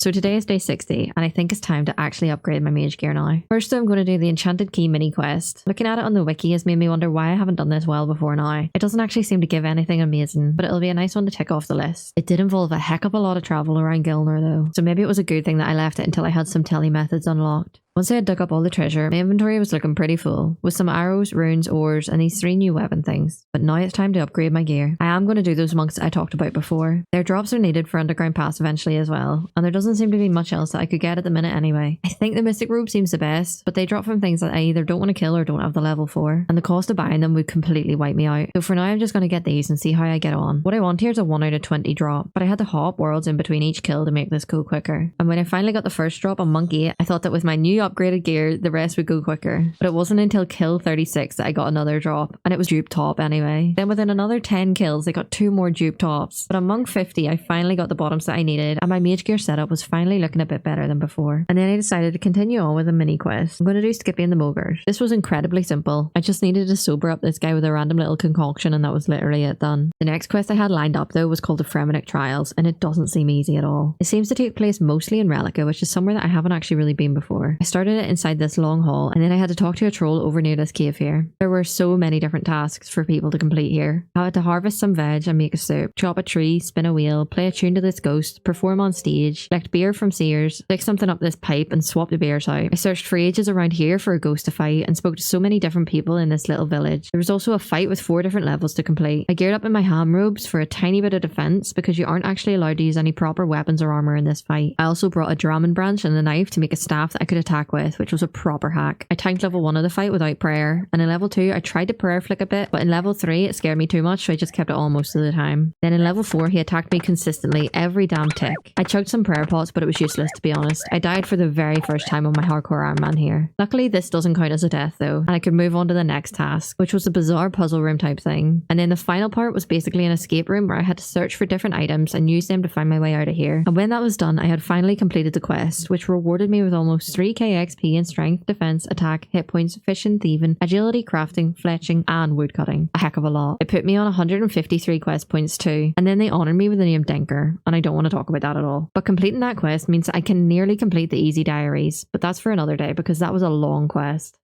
So today is day 60 and I think it's time to actually upgrade my mage gear now. First I'm going to do the Enchanted Key mini quest. Looking at it on the wiki has made me wonder why I haven't done this well before now. It doesn't actually seem to give anything amazing, but it'll be a nice one to tick off the list. It did involve a heck of a lot of travel around Gilner though, so maybe it was a good thing that I left it until I had some tele methods unlocked. Once I had dug up all the treasure, my inventory was looking pretty full, with some arrows, runes, ores, and these 3 new weapon things. But now it's time to upgrade my gear. I am going to do those monks I talked about before. Their drops are needed for underground pass eventually as well, and there doesn't seem to be much else that I could get at the minute anyway. I think the mystic robe seems the best, but they drop from things that I either don't want to kill or don't have the level for, and the cost of buying them would completely wipe me out. So for now I'm just going to get these and see how I get on. What I want here is a 1 out of 20 drop, but I had to hop worlds in between each kill to make this go quicker. And when I finally got the first drop on monkey, I thought that with my new upgraded gear, the rest would go quicker. But it wasn't until kill 36 that I got another drop, and it was dupe top anyway. Then within another 10 kills, I got 2 more dupe tops. But among 50, I finally got the bottoms that I needed, and my mage gear setup was finally looking a bit better than before. And then I decided to continue on with a mini quest. I'm going to do Skippy and the Mogres. This was incredibly simple. I just needed to sober up this guy with a random little concoction, and that was literally it done. The next quest I had lined up though was called the Fremennik Trials, and it doesn't seem easy at all. It seems to take place mostly in Relica, which is somewhere that I haven't actually really been before. I started it inside this long hall, and then I had to talk to a troll over near this cave here. There were so many different tasks for people to complete here. I had to harvest some veg and make a soup, chop a tree, spin a wheel, play a tune to this ghost, perform on stage, collect beer from seers, stick something up this pipe and swap the beers out. I searched for ages around here for a ghost to fight and spoke to so many different people in this little village. There was also a fight with 4 different levels to complete. I geared up in my ham robes for a tiny bit of defense because you aren't actually allowed to use any proper weapons or armor in this fight. I also brought a Draman branch and a knife to make a staff that I could attack with, which was a proper hack. I tanked level 1 of the fight without prayer, and in level 2 I tried to prayer flick a bit, but in level 3 it scared me too much, so I just kept it on most of the time. Then in level 4 he attacked me consistently every damn tick. I chugged some prayer pots, but it was useless to be honest. I died for the very first time on my hardcore Iron Man here. Luckily this doesn't count as a death though, and I could move on to the next task, which was a bizarre puzzle room type thing. And then the final part was basically an escape room where I had to search for different items and use them to find my way out of here. And when that was done, I had finally completed the quest, which rewarded me with almost 3k XP in strength, defense, attack, hit points, fishing, thieving, agility, crafting, fletching, and woodcutting. A heck of a lot. It put me on 153 quest points too, and then they honoured me with the name Denker, and I don't want to talk about that at all. But completing that quest means I can nearly complete the easy diaries, but that's for another day because that was a long quest.